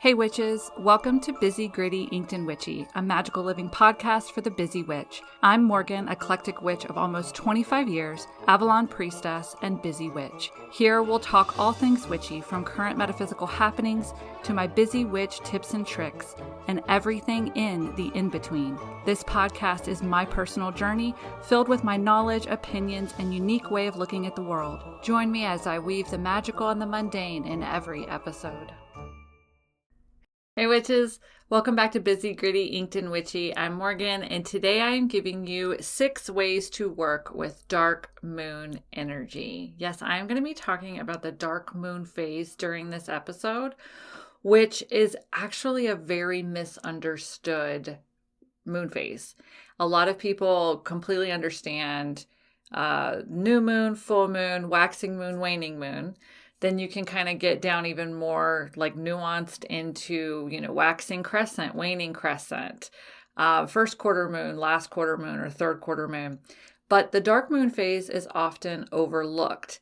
Hey witches, welcome to Busy, Gritty, Inked and Witchy, a magical living podcast for the busy witch. I'm Morgan, eclectic witch of almost 25 years, Avalon priestess, and busy witch. Here we'll talk all things witchy, from current metaphysical happenings to my busy witch tips and tricks, and everything in the in-between. This podcast is my personal journey, filled with my knowledge, opinions, and unique way of looking at the world. Join me as I weave the magical and the mundane in every episode. Hey witches, welcome back to Busy, Gritty, Inked and Witchy. I'm Morgan, and today I am giving you 6 ways to work with dark moon energy. Yes, I am going to be talking about the dark moon phase during this episode, which is actually a very misunderstood moon phase. A lot of people completely understand new moon, full moon, waxing moon, waning moon. Then you can kind of get down even more like nuanced into, waxing crescent, waning crescent, first quarter moon, last quarter moon, or third quarter moon. But the dark moon phase is often overlooked.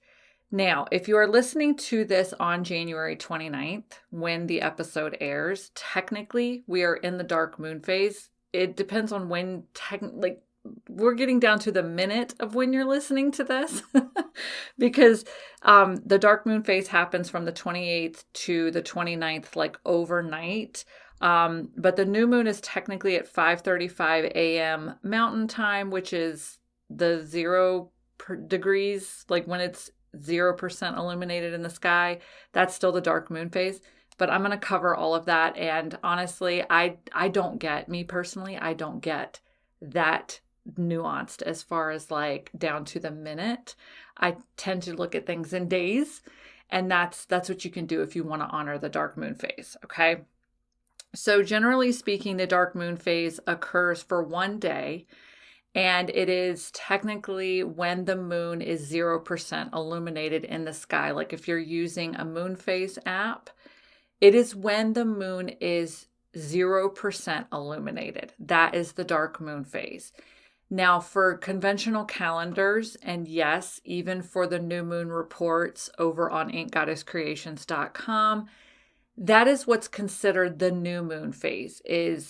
Now, if you are listening to this on January 29th, when the episode airs, technically we are in the dark moon phase. It depends on when we're getting down to the minute of when you're listening to this because the dark moon phase happens from the 28th to the 29th, like overnight. But the new moon is technically at 5:35 a.m. Mountain Time, which is the 0 degrees, like when it's 0% illuminated in the sky. That's still the dark moon phase. But I'm going to cover all of that. And honestly, I don't get that nuanced as far as like down to the minute. I tend to look at things in days, and that's what you can do if you want to honor the dark moon phase. Okay. So generally speaking, the dark moon phase occurs for one day, and it is technically when the moon is 0% illuminated in the sky. Like if you're using a moon phase app, it is when the moon is 0% illuminated. That is the dark moon phase. Now, for conventional calendars, and yes, even for the new moon reports over on inkgoddesscreations.com, that is what's considered the new moon phase.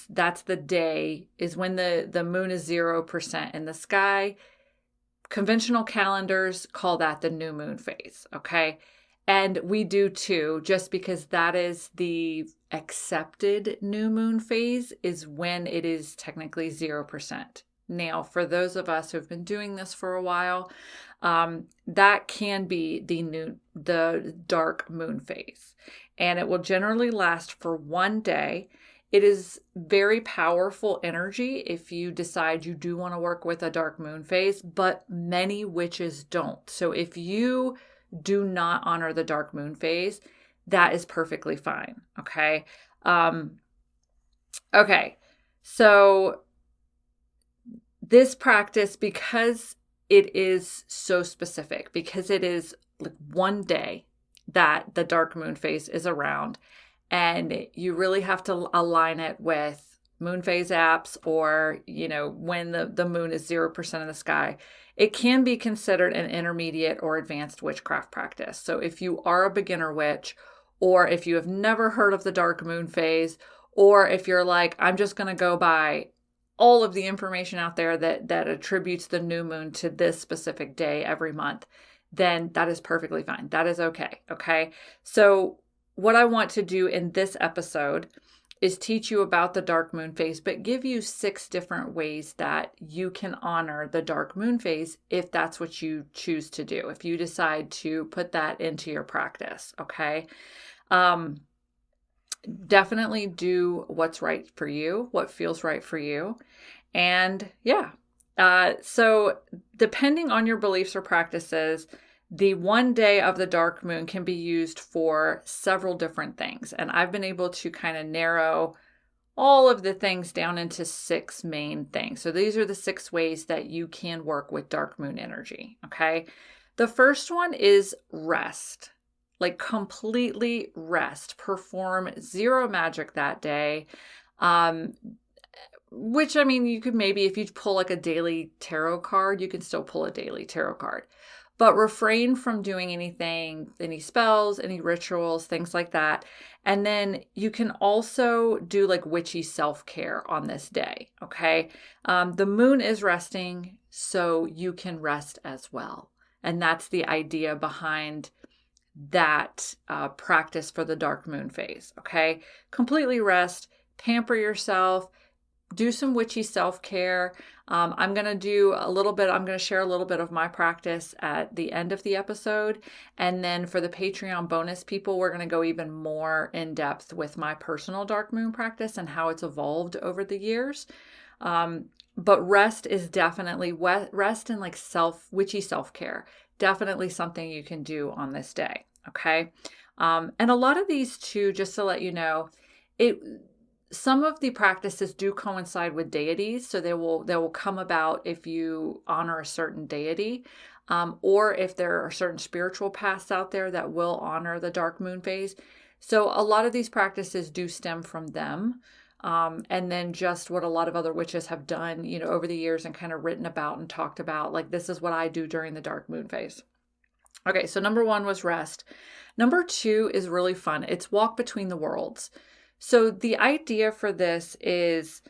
That's the day, is when the moon is 0% in the sky. Conventional calendars call that the new moon phase, okay? And we do too, just because that is the accepted new moon phase, is when it is technically 0%. Now, for those of us who've been doing this for a while, that can be the dark moon phase, and it will generally last for one day. It is very powerful energy if you decide you do want to work with a dark moon phase, but many witches don't. So if you do not honor the dark moon phase, that is perfectly fine. Okay. So this practice, because it is so specific, because it is like one day that the dark moon phase is around, and you really have to align it with moon phase apps or, when the moon is 0% in the sky, it can be considered an intermediate or advanced witchcraft practice. So if you are a beginner witch, or if you have never heard of the dark moon phase, or if you're like, I'm just going to go by all of the information out there that attributes the new moon to this specific day every month, then that is perfectly fine. That is okay. Okay. So what I want to do in this episode is teach you about the dark moon phase, but give you 6 different ways that you can honor the dark moon phase if that's what you choose to do, if you decide to put that into your practice. Okay. Definitely do what's right for you, what feels right for you. And so depending on your beliefs or practices, the one day of the dark moon can be used for several different things. And I've been able to kind of narrow all of the things down into 6 main things. So these are the 6 ways that you can work with dark moon energy. Okay. The first one is rest. Like completely rest, perform 0 magic that day. Which, I mean, you could maybe, if you pull like a daily tarot card, you can still pull a daily tarot card. but refrain from doing anything, any spells, any rituals, things like that. And then you can also do like witchy self-care on this day, okay? The moon is resting, so you can rest as well. And that's the idea behind that practice for the dark moon phase, okay? Completely rest, pamper yourself, do some witchy self-care. I'm going to share a little bit of my practice at the end of the episode. And then for the Patreon bonus people, we're going to go even more in depth with my personal dark moon practice and how it's evolved over the years. But rest is definitely, rest and like witchy self-care, definitely something you can do on this day. Okay. And a lot of these too, just to let you know, some of the practices do coincide with deities, so they will come about if you honor a certain deity, or if there are certain spiritual paths out there that will honor the dark moon phase. So a lot of these practices do stem from them, and then just what a lot of other witches have done, over the years and kind of written about and talked about, like this is what I do during the dark moon phase. Okay, so number 1 was rest. Number 2 is really fun. It's walk between the worlds. So the idea for this is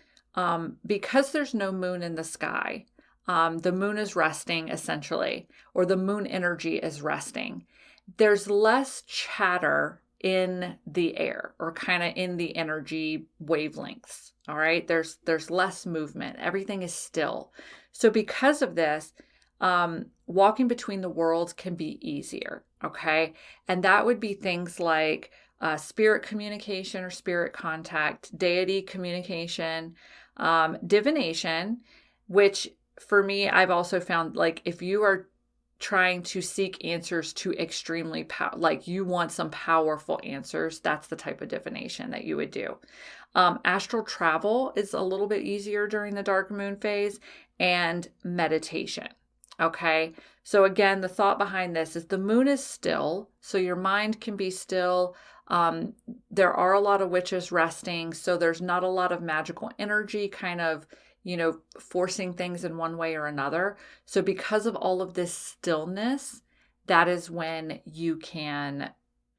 because there's no moon in the sky, the moon is resting essentially, or the moon energy is resting. There's less chatter in the air or kind of in the energy wavelengths. All right. There's less movement. Everything is still. So because of this, walking between the worlds can be easier. Okay. And that would be things like spirit communication or spirit contact, deity communication, divination, which for me, I've also found like if you are trying to seek answers to extremely like you want some powerful answers, that's the type of divination that you would do. Astral travel is a little bit easier during the dark moon phase, and meditation. Okay. So again, the thought behind this is the moon is still, so your mind can be still. There are a lot of witches resting, so there's not a lot of magical energy kind of, forcing things in one way or another. So because of all of this stillness, that is when you can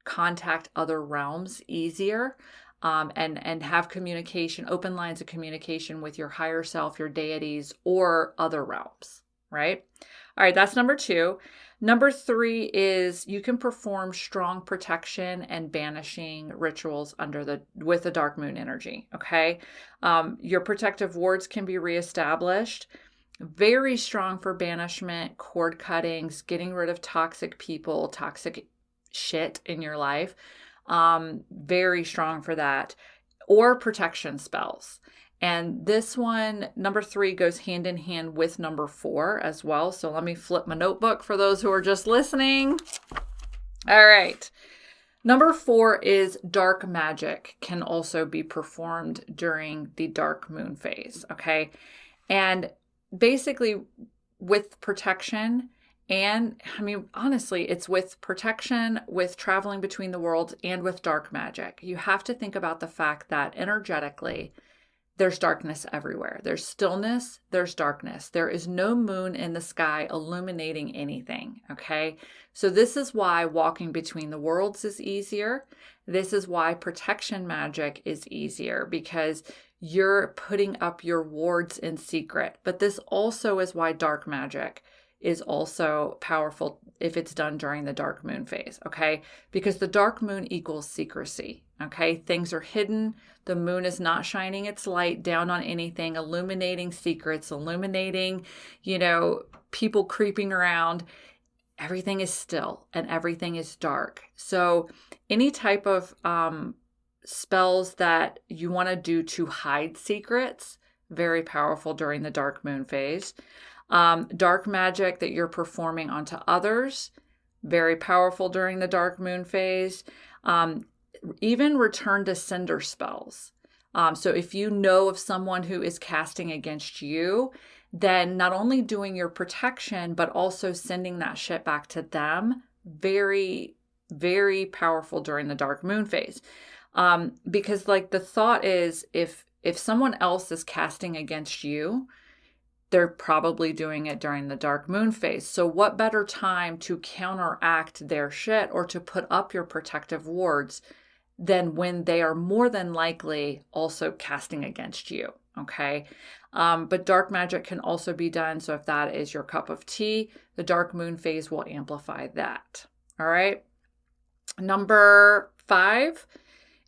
contact other realms easier, and have communication, open lines of communication with your higher self, your deities, or other realms, right? All right, that's number 2. Number 3 is you can perform strong protection and banishing rituals with the dark moon energy. Okay. Your protective wards can be reestablished. Very strong for banishment, cord cuttings, getting rid of toxic people, toxic shit in your life. Very strong for that, or protection spells. And this one, number 3, goes hand in hand with number 4 as well. So let me flip my notebook for those who are just listening. All right. Number 4 is dark magic can also be performed during the dark moon phase. Okay. And basically with protection, and I mean, honestly, it's with protection, with traveling between the worlds, and with dark magic. You have to think about the fact that energetically, there's darkness everywhere. There's stillness, there's darkness. There is no moon in the sky illuminating anything, okay? So this is why walking between the worlds is easier. This is why protection magic is easier, because you're putting up your wards in secret. But this also is why dark magic is also powerful if it's done during the dark moon phase, okay? Because the dark moon equals secrecy, okay? Things are hidden. The moon is not shining its light down on anything, illuminating secrets, illuminating, people creeping around. Everything is still and everything is dark. So any type of spells that you want to do to hide secrets, very powerful during the dark moon phase. Dark magic that you're performing onto others, very powerful during the dark moon phase. Even return to sender spells. So if you know of someone who is casting against you, then not only doing your protection, but also sending that shit back to them, very, very powerful during the dark moon phase. Because like the thought is if someone else is casting against you, they're probably doing it during the dark moon phase. So what better time to counteract their shit or to put up your protective wards than when they are more than likely also casting against you, okay? But dark magic can also be done. So if that is your cup of tea, the dark moon phase will amplify that, all right? Number 5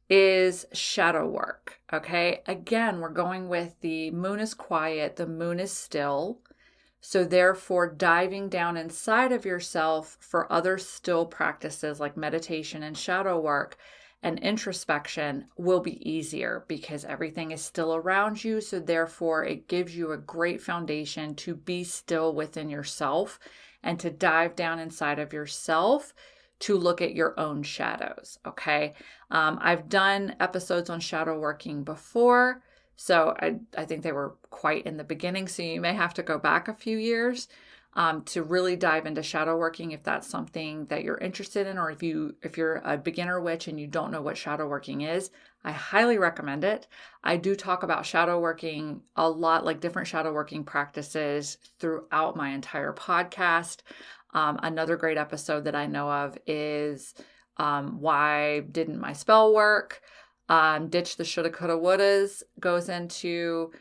is shadow work, okay? Again, we're going with the moon is quiet, the moon is still. So therefore, diving down inside of yourself for other still practices like meditation and shadow work and introspection will be easier because everything is still around you. So therefore, it gives you a great foundation to be still within yourself and to dive down inside of yourself to look at your own shadows, okay? I've done episodes on shadow working before, so I think they were quite in the beginning, so you may have to go back a few years to really dive into shadow working if that's something that you're interested in, or if you're a beginner witch and you don't know what shadow working is, I highly recommend it. I do talk about shadow working a lot, like different shadow working practices throughout my entire podcast. Another great episode that I know of is why didn't my spell work? Ditch the shoulda, coulda, wouldas, goes into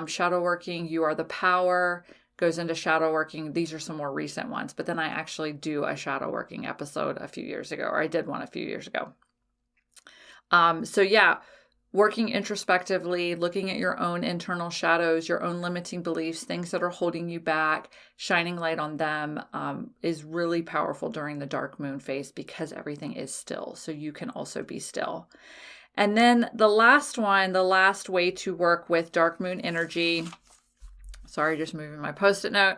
shadow working. You are the power, goes into shadow working. These are some more recent ones, but then I actually do a shadow working episode a few years ago, or I did one a few years ago. So yeah, working introspectively, looking at your own internal shadows, your own limiting beliefs, things that are holding you back, shining light on them is really powerful during the dark moon phase because everything is still. So you can also be still. And then the last way to work with dark moon energy, sorry, just moving my Post-it note.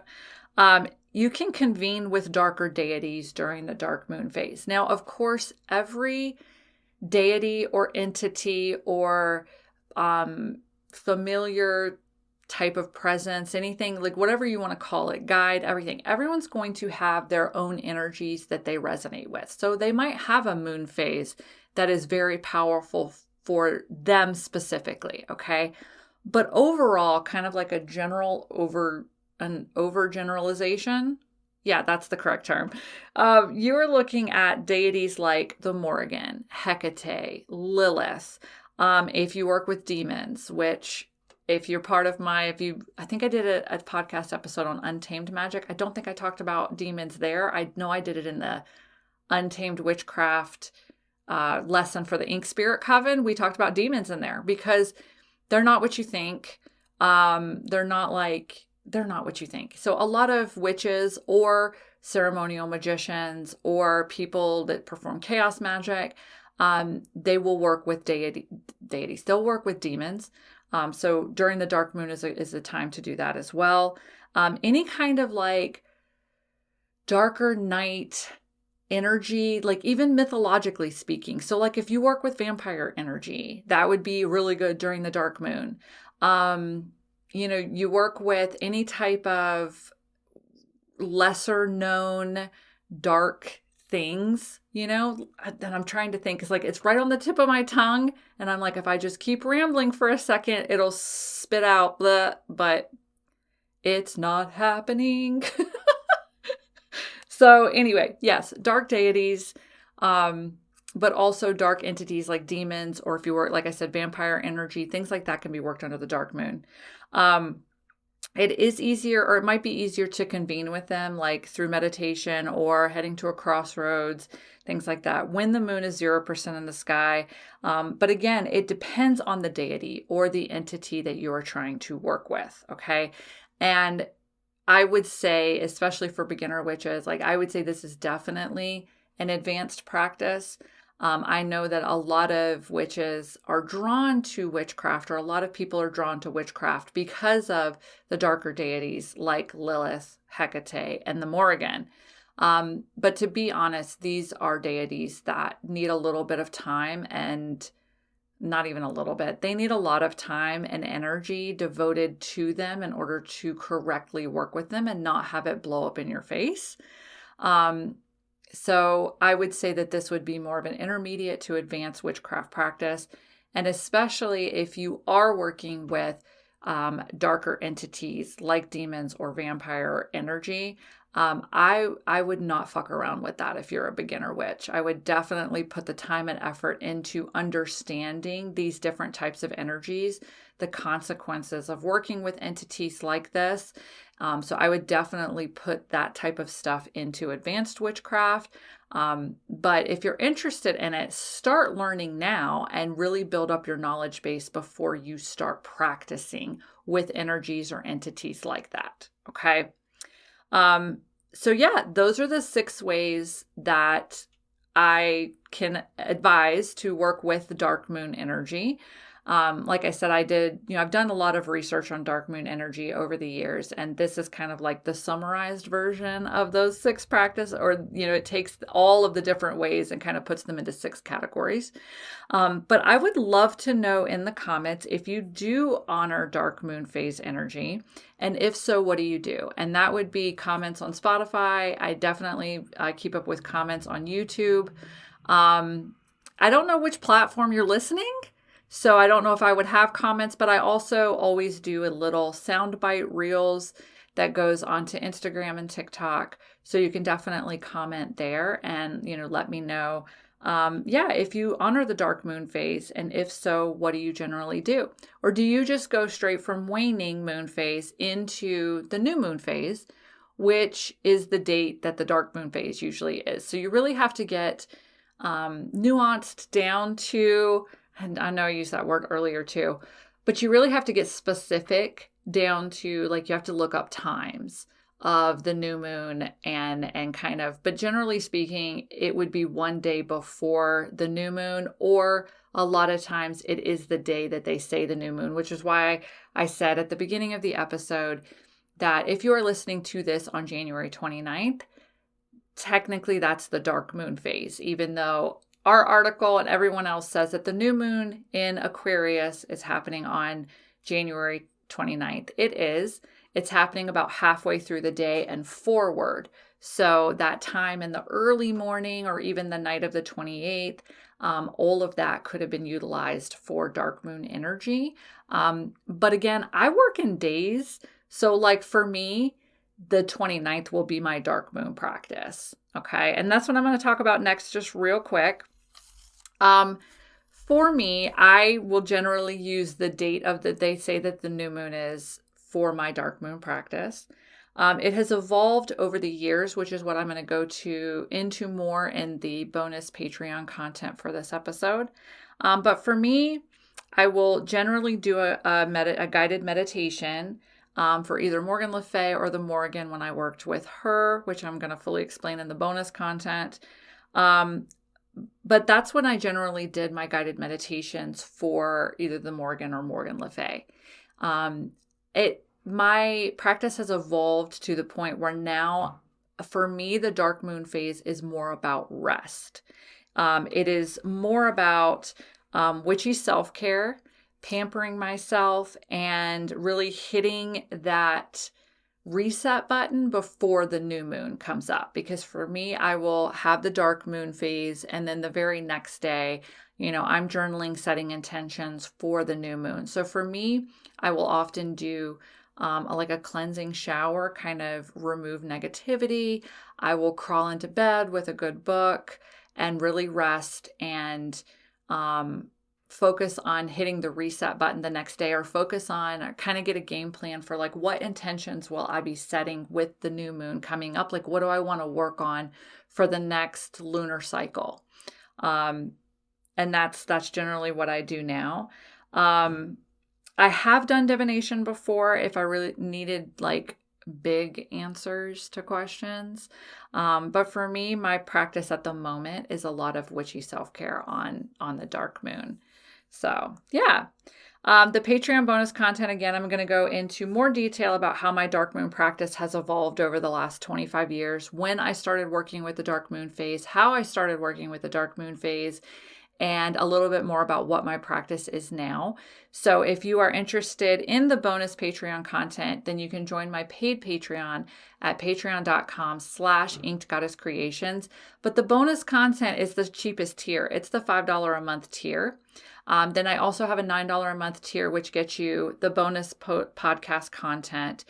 You can convene with darker deities during the dark moon phase. Now, of course, every deity or entity or familiar type of presence, anything like whatever you want to call it, guide, everything, everyone's going to have their own energies that they resonate with. So they might have a moon phase that is very powerful for them specifically, okay? But overall, kind of like an overgeneralization, yeah, that's the correct term. You're looking at deities like the Morrigan, Hecate, Lilith. If you work with demons, which if you're part of I think I did a podcast episode on untamed magic. I don't think I talked about demons there. I know I did it in the untamed witchcraft lesson for the Ink Spirit Coven. We talked about demons in there because they're not what you think. They're not what you think. So a lot of witches or ceremonial magicians or people that perform chaos magic, they will work with deities. They'll work with demons. So during the dark moon is a time to do that as well. Any kind of like darker night energy, like even mythologically speaking. So like if you work with vampire energy, that would be really good during the dark moon. You work with any type of lesser known dark things, and I'm trying to think, it's right on the tip of my tongue. And I'm like, if I just keep rambling for a second, it'll spit out but it's not happening. So anyway, yes, dark deities, but also dark entities like demons, or if you work, like I said, vampire energy, things like that can be worked under the dark moon. It is easier, or it might be easier to convene with them, like through meditation or heading to a crossroads, things like that, when the moon is 0% in the sky. But again, it depends on the deity or the entity that you are trying to work with, okay? And I would say, especially for beginner witches, I would say this is definitely an advanced practice. I know that a lot of witches are drawn to witchcraft, or a lot of people are drawn to witchcraft because of the darker deities like Lilith, Hecate, and the Morrigan. But to be honest, these are deities that need a little bit of time, and not even a little bit. They need a lot of time and energy devoted to them in order to correctly work with them and not have it blow up in your face. So I would say that this would be more of an intermediate to advanced witchcraft practice. And especially if you are working with darker entities like demons or vampire energy, I would not fuck around with that if you're a beginner witch. I would definitely put the time and effort into understanding these different types of energies, the consequences of working with entities like this. So I would definitely put that type of stuff into advanced witchcraft. But if you're interested in it, start learning now and really build up your knowledge base before you start practicing with energies or entities like that. Okay. So yeah, those are the 6 ways that I can advise to work with the dark moon energy. Like I said, I've done a lot of research on dark moon energy over the years, and this is kind of like the summarized version of those 6 practices, or, it takes all of the different ways and kind of puts them into 6 categories. But I would love to know in the comments if you do honor dark moon phase energy, and if so, what do you do? And that would be comments on Spotify. I definitely keep up with comments on YouTube. I don't know which platform you're listening, so I don't know if I would have comments, but I also always do a little soundbite reels that goes onto Instagram and TikTok. So you can definitely comment there and, let me know, if you honor the dark moon phase, and if so, what do you generally do? Or do you just go straight from waning moon phase into the new moon phase, which is the date that the dark moon phase usually is? So you really have to get nuanced down to, and I know I used that word earlier too, but you really have to get specific down to, like, you have to look up times of the new moon and kind of, but generally speaking, it would be one day before the new moon, or a lot of times it is the day that they say the new moon, which is why I said at the beginning of the episode that if you are listening to this on January 29th, technically that's the dark moon phase, even though our article and everyone else says that the new moon in Aquarius is happening on January 29th. It is. It's happening about halfway through the day and forward. So that time in the early morning or even the night of the 28th, all of that could have been utilized for dark moon energy. But again, I work in days. So like for me, the 29th will be my dark moon practice. Okay. And that's what I'm going to talk about next, just real quick. For me, I will generally use the date of they say that the new moon is for my dark moon practice. It has evolved over the years, which is what I'm going to go into more in the bonus Patreon content for this episode. But for me, I will generally do a guided meditation for either Morgan Le Fay or the Morgan when I worked with her, which I'm going to fully explain in the bonus content. But that's when I generally did my guided meditations for either the Morgan or Morgan Le Fay. My practice has evolved to the point where now, for me, the dark moon phase is more about rest. It is more about witchy self-care, pampering myself, and really hitting that reset button before the new moon comes up. Because for me, I will have the dark moon phase, and then the very next day, I'm journaling, setting intentions for the new moon. So for me, I will often do like a cleansing shower, kind of remove negativity. I will crawl into bed with a good book and really rest and focus on hitting the reset button the next day, or focus on, or kind of get a game plan for like, what intentions will I be setting with the new moon coming up? Like, what do I want to work on for the next lunar cycle? And that's generally what I do now. I have done divination before if I really needed like big answers to questions. But for me, my practice at the moment is a lot of witchy self-care on the dark moon. So yeah, the Patreon bonus content, again, I'm going to go into more detail about how my dark moon practice has evolved over the last 25 years, when I started working with the dark moon phase, how I started working with the dark moon phase, and a little bit more about what my practice is now. So if you are interested in the bonus Patreon content, then you can join my paid Patreon at patreon.com/inkedgoddesscreations. But the bonus content is the cheapest tier. It's the $5 a month tier. Then I also have a $9 a month tier, which gets you the bonus podcast content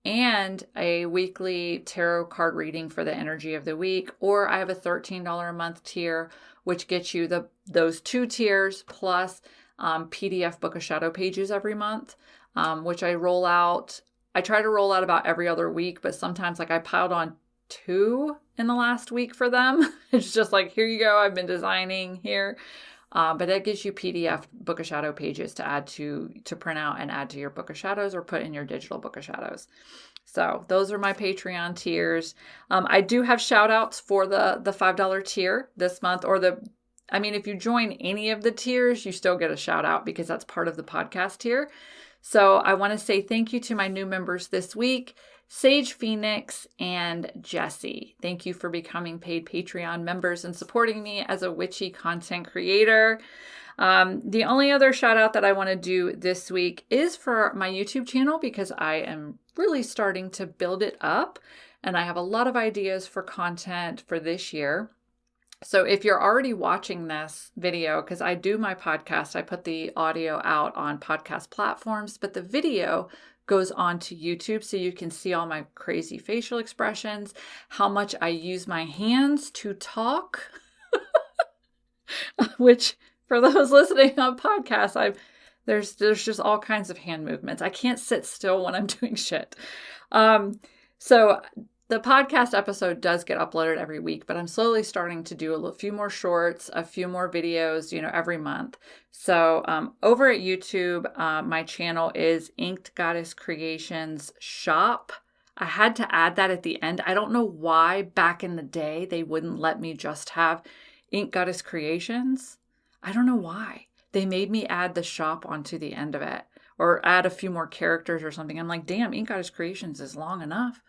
and a weekly tarot card reading for the energy of the week. Or I have a $13 a month tier, which gets you those 2 tiers plus PDF Book of Shadow pages every month, which I roll out. I try to roll out about every other week, but sometimes like I piled on 2 in the last week for them. It's just like, here you go. I've been designing here. But that gives you PDF Book of Shadow pages to add to print out and add to your Book of Shadows or put in your digital Book of Shadows. So those are my Patreon tiers. I do have shout outs for the $5 tier this month, or if you join any of the tiers, you still get a shout out because that's part of the podcast tier. So I want to say thank you to my new members this week, Sage Phoenix and Jessie. Thank you for becoming paid Patreon members and supporting me as a witchy content creator. The only other shout out that I want to do this week is for my YouTube channel, because I am really starting to build it up and I have a lot of ideas for content for this year. So if you're already watching this video, because I do my podcast, I put the audio out on podcast platforms, but the video goes on to YouTube so you can see all my crazy facial expressions, how much I use my hands to talk, which for those listening on podcasts, there's just all kinds of hand movements. I can't sit still when I'm doing shit. So the podcast episode does get uploaded every week, but I'm slowly starting to do a few more shorts, a few more videos, every month. So over at YouTube, my channel is Inked Goddess Creations Shop. I had to add that at the end. I don't know why back in the day they wouldn't let me just have Inked Goddess Creations. I don't know why. They made me add the shop onto the end of it, or add a few more characters or something. I'm like, damn, Inked Goddess Creations is long enough.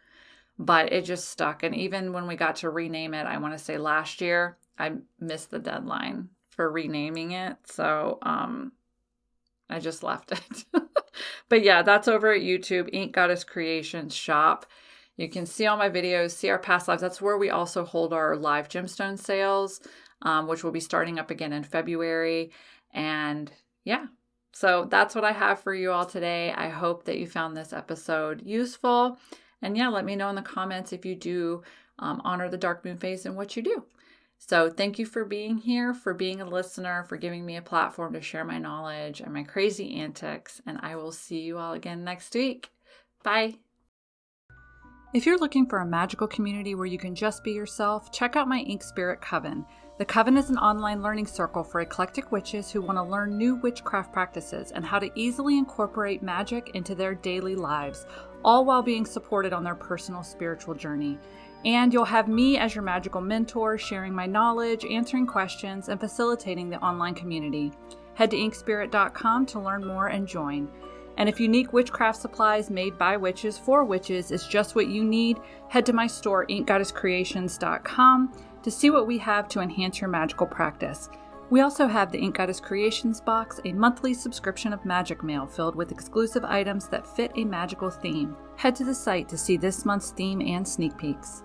But it just stuck. And even when we got to rename it, I want to say last year, I missed the deadline for renaming it. So I just left it. But yeah, that's over at YouTube, Inked Goddess Creations Shop. You can see all my videos, see our past lives. That's where we also hold our live gemstone sales, which will be starting up again in February. And yeah, so that's what I have for you all today. I hope that you found this episode useful. And yeah, let me know in the comments if you do honor the dark moon phase and what you do. So thank you for being here, for being a listener, for giving me a platform to share my knowledge and my crazy antics. And I will see you all again next week. Bye. If you're looking for a magical community where you can just be yourself, check out my Ink Spirit Coven. The Coven is an online learning circle for eclectic witches who want to learn new witchcraft practices and how to easily incorporate magic into their daily lives, all while being supported on their personal spiritual journey. And you'll have me as your magical mentor, sharing my knowledge, answering questions, and facilitating the online community. Head to inkspirit.com to learn more and join. And if unique witchcraft supplies made by witches for witches is just what you need, head to my store, inkgoddesscreations.com, to see what we have to enhance your magical practice. We also have the Ink Goddess Creations box, a monthly subscription of magic mail filled with exclusive items that fit a magical theme. Head to the site to see this month's theme and sneak peeks.